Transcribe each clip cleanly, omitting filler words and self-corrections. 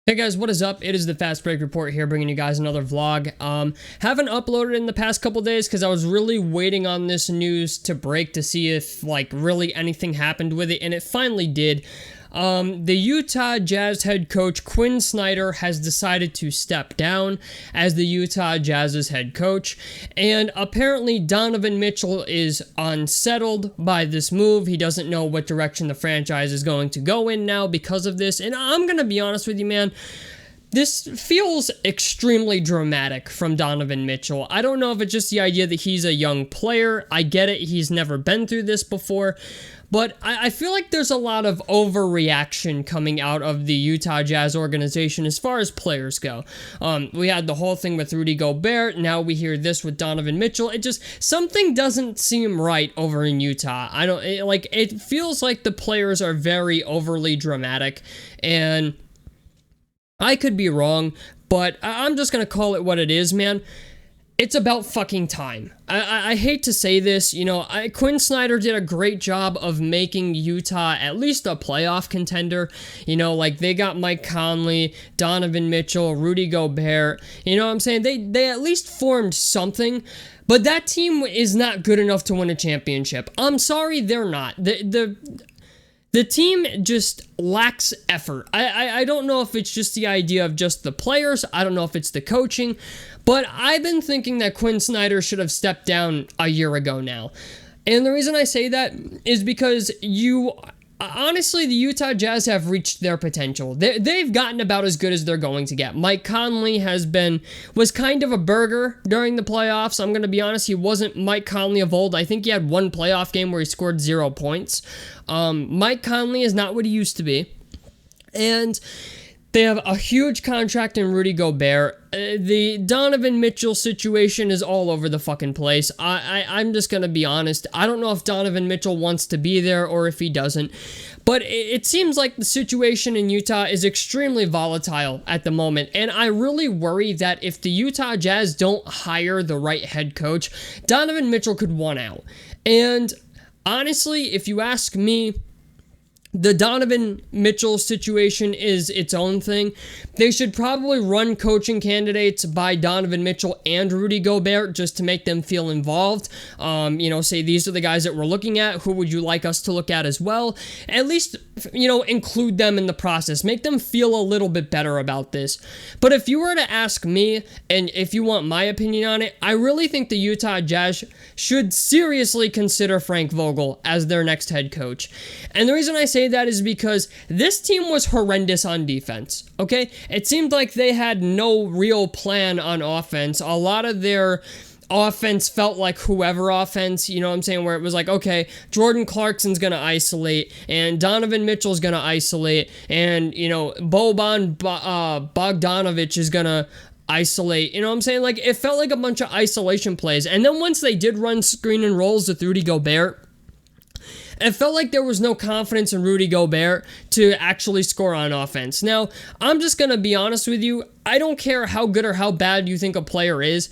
Hey guys, what is up? It is the Fast Break Report here, bringing you guys another vlog. Haven't uploaded in the past couple days because I was really waiting on this news to break to see if really anything happened with it, and it finally did. The Utah Jazz head coach Quin Snyder has decided to step down as the Utah Jazz's head coach, and apparently Donovan Mitchell is unsettled by this move. He doesn't know what direction the franchise is going to go in now because of this, and I'm gonna be honest with you, man. This feels extremely dramatic from Donovan Mitchell. I don't know if it's just the idea that he's a young player. I get it, he's never been through this before. But I feel like there's a lot of overreaction coming out of the Utah Jazz organization as far as players go. We had the whole thing with Rudy Gobert. Now we hear this with Donovan Mitchell. Something doesn't seem right over in Utah. It feels like the players are very overly dramatic, and I could be wrong, but I'm just gonna call it what it is, man. It's about fucking time. I hate to say this, Quin Snyder did a great job of making Utah at least a playoff contender. They got Mike Conley, Donovan Mitchell, Rudy Gobert. You know what I'm saying? They at least formed something. But that team is not good enough to win a championship. I'm sorry, they're not. The team just lacks effort. I don't know if it's just the idea of just the players. I don't know if it's the coaching. But I've been thinking that Quin Snyder should have stepped down a year ago now. And the reason I say that is because honestly, the Utah Jazz have reached their potential. They've gotten about as good as they're going to get. Mike Conley was kind of a burger during the playoffs. I'm going to be honest, he wasn't Mike Conley of old. I think he had one playoff game where he scored 0 points. Mike Conley is not what he used to be. And they have a huge contract in Rudy Gobert. The Donovan Mitchell situation is all over the fucking place. I'm just going to be honest. I don't know if Donovan Mitchell wants to be there or if he doesn't. But it seems like the situation in Utah is extremely volatile at the moment. And I really worry that if the Utah Jazz don't hire the right head coach, Donovan Mitchell could want out. And honestly, if you ask me, the Donovan Mitchell situation is its own thing. They should probably run coaching candidates by Donovan Mitchell and Rudy Gobert just to make them feel involved. Say these are the guys that we're looking at. Who would you like us to look at as well? At least, include them in the process. Make them feel a little bit better about this. But if you were to ask me, and if you want my opinion on it, I really think the Utah Jazz should seriously consider Frank Vogel as their next head coach. And the reason I say that is because this team was horrendous on defense, okay? It seemed like they had no real plan on offense. A lot of their offense felt like whoever offense, you know what I'm saying, where it was like, okay, Jordan Clarkson's gonna isolate, and Donovan Mitchell's gonna isolate, and, Boban Bogdanovic is gonna isolate, you know what I'm saying? Like, it felt like a bunch of isolation plays. And then once they did run screen and rolls with Rudy Gobert, it felt like there was no confidence in Rudy Gobert to actually score on offense. Now, I'm just going to be honest with you. I don't care how good or how bad you think a player is.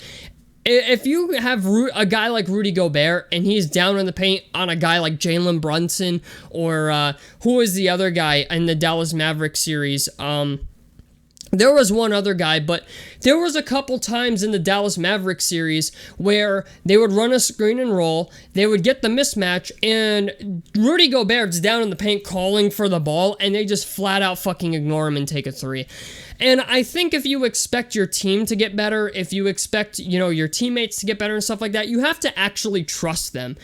If you have a guy like Rudy Gobert and he's down in the paint on a guy like Jalen Brunson, or who is the other guy in the Dallas Mavericks series? There was one other guy, but there was a couple times in the Dallas Mavericks series where they would run a screen and roll, they would get the mismatch, and Rudy Gobert's down in the paint calling for the ball, and they just flat out fucking ignore him and take a three. And I think if you expect your team to get better, if you expect, your teammates to get better and stuff like that, you have to actually trust them.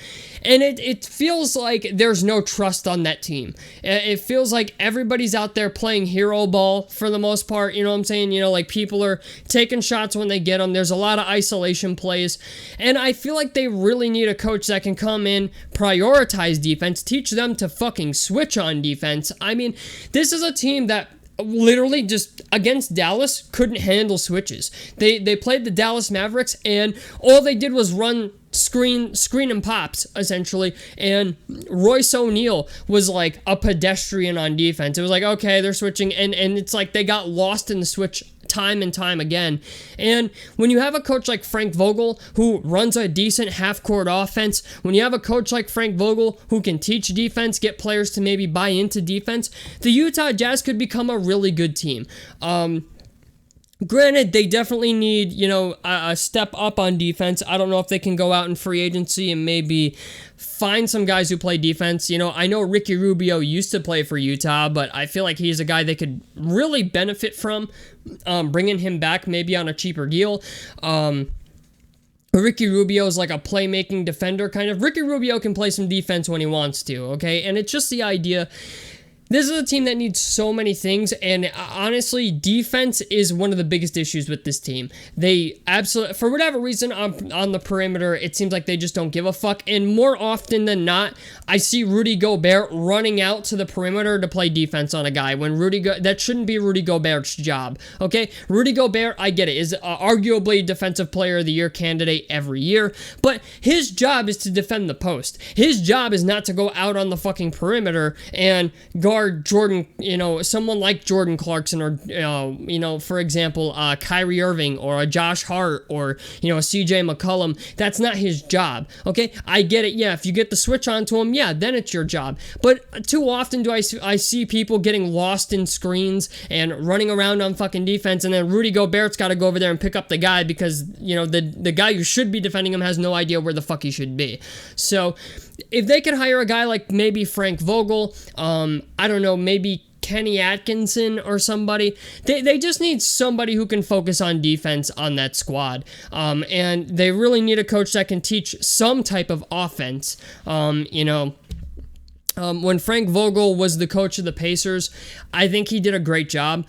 And it feels like there's no trust on that team. It feels like everybody's out there playing hero ball for the most part, you know what I'm saying? People are taking shots when they get them. There's a lot of isolation plays. And I feel like they really need a coach that can come in, prioritize defense, teach them to fucking switch on defense. I mean, this is a team that literally just against Dallas couldn't handle switches. They played the Dallas Mavericks, and all they did was run screen and pops, essentially, and Royce O'Neal was like a pedestrian on defense. It was like, okay, they're switching, and it's like they got lost in the switch time and time again. And when you have a coach like Frank Vogel who runs a decent half-court offense, when you have a coach like Frank Vogel who can teach defense, get players to maybe buy into defense, the Utah Jazz could become a really good team. Granted, they definitely need, a step up on defense. I don't know if they can go out in free agency and maybe find some guys who play defense. I know Ricky Rubio used to play for Utah, but I feel like he's a guy they could really benefit from bringing him back maybe on a cheaper deal. Ricky Rubio is like a playmaking defender kind of. Ricky Rubio can play some defense when he wants to, okay? And it's just the idea. This is a team that needs so many things, and honestly, defense is one of the biggest issues with this team. They absolutely, for whatever reason, on the perimeter, it seems like they just don't give a fuck, and more often than not, I see Rudy Gobert running out to the perimeter to play defense on a guy, when that shouldn't be Rudy Gobert's job, okay? Rudy Gobert, I get it, is arguably Defensive Player of the Year candidate every year, but his job is to defend the post. His job is not to go out on the fucking perimeter and guard Jordan, someone like Jordan Clarkson or, for example, Kyrie Irving or a Josh Hart or, a CJ McCollum. That's not his job, okay? I get it, yeah, if you get the switch onto him, yeah, then it's your job. But too often do I see people getting lost in screens and running around on fucking defense, and then Rudy Gobert's got to go over there and pick up the guy because, the guy who should be defending him has no idea where the fuck he should be. So, if they could hire a guy like maybe Frank Vogel, I don't know, maybe Kenny Atkinson or somebody, they just need somebody who can focus on defense on that squad. And they really need a coach that can teach some type of offense. When Frank Vogel was the coach of the Pacers, I think he did a great job.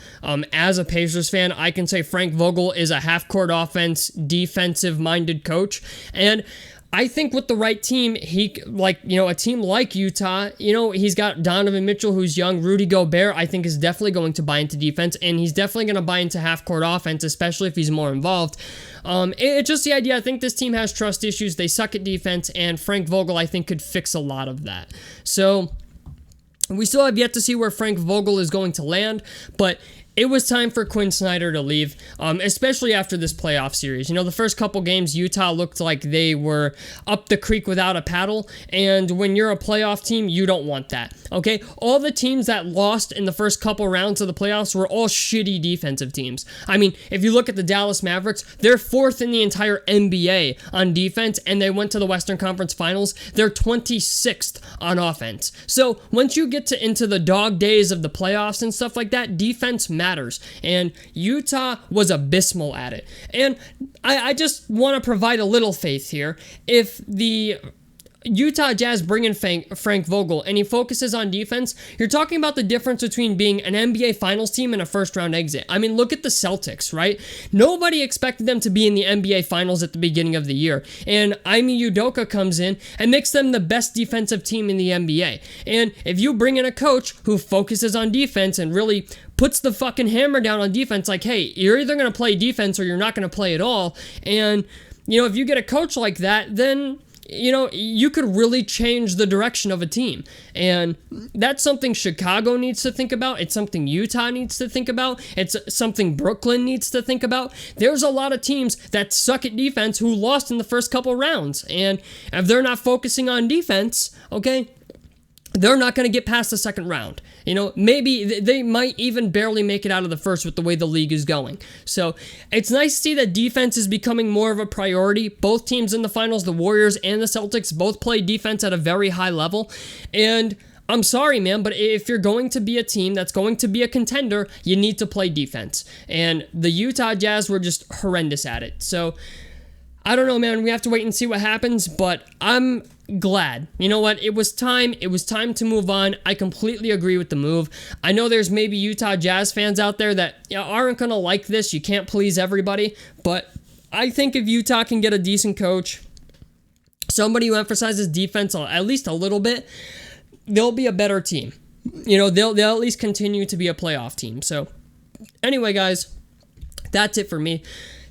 As a Pacers fan, I can say Frank Vogel is a half-court offense, defensive-minded coach. And I think with the right team, a team like Utah, he's got Donovan Mitchell, who's young. Rudy Gobert, I think, is definitely going to buy into defense, and he's definitely going to buy into half-court offense, especially if he's more involved. It's just the idea. I think this team has trust issues. They suck at defense, and Frank Vogel, I think, could fix a lot of that. So, we still have yet to see where Frank Vogel is going to land, but it was time for Quin Snyder to leave, especially after this playoff series. The first couple games, Utah looked like they were up the creek without a paddle, and when you're a playoff team, you don't want that, okay? All the teams that lost in the first couple rounds of the playoffs were all shitty defensive teams. I mean, if you look at the Dallas Mavericks, they're 4th in the entire NBA on defense, and they went to the Western Conference Finals. They're 26th on offense. So, once you get into the dog days of the playoffs and stuff like that, defense matters. And Utah was abysmal at it. And I just want to provide a little faith here. If the Utah Jazz bring in Frank Vogel and he focuses on defense, you're talking about the difference between being an NBA Finals team and a first-round exit. I mean, look at the Celtics, right? Nobody expected them to be in the NBA Finals at the beginning of the year. And Ime Udoka comes in and makes them the best defensive team in the NBA. And if you bring in a coach who focuses on defense and really puts the fucking hammer down on defense, like, hey, you're either going to play defense or you're not going to play at all. And, if you get a coach like that, then you could really change the direction of a team. And that's something Chicago needs to think about. It's something Utah needs to think about. It's something Brooklyn needs to think about. There's a lot of teams that suck at defense who lost in the first couple rounds. And if they're not focusing on defense, okay, they're not going to get past the second round. Maybe they might even barely make it out of the first with the way the league is going. So it's nice to see that defense is becoming more of a priority. Both teams in the finals, the Warriors and the Celtics, both play defense at a very high level. And I'm sorry, man, but if you're going to be a team that's going to be a contender, you need to play defense. And the Utah Jazz were just horrendous at it. So I don't know, man. We have to wait and see what happens, but I'm glad. You know what? It was time. It was time to move on. I completely agree with the move. I know there's maybe Utah Jazz fans out there that aren't going to like this. You can't please everybody, but I think if Utah can get a decent coach, somebody who emphasizes defense at least a little bit, they'll be a better team. They'll at least continue to be a playoff team. So anyway, guys, that's it for me.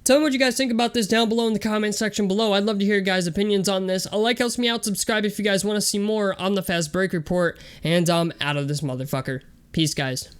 Tell me what you guys think about this down below in the comment section below. I'd love to hear your guys' opinions on this. A like helps me out. Subscribe if you guys want to see more on the Fast Break Report. And I'm out of this motherfucker. Peace, guys.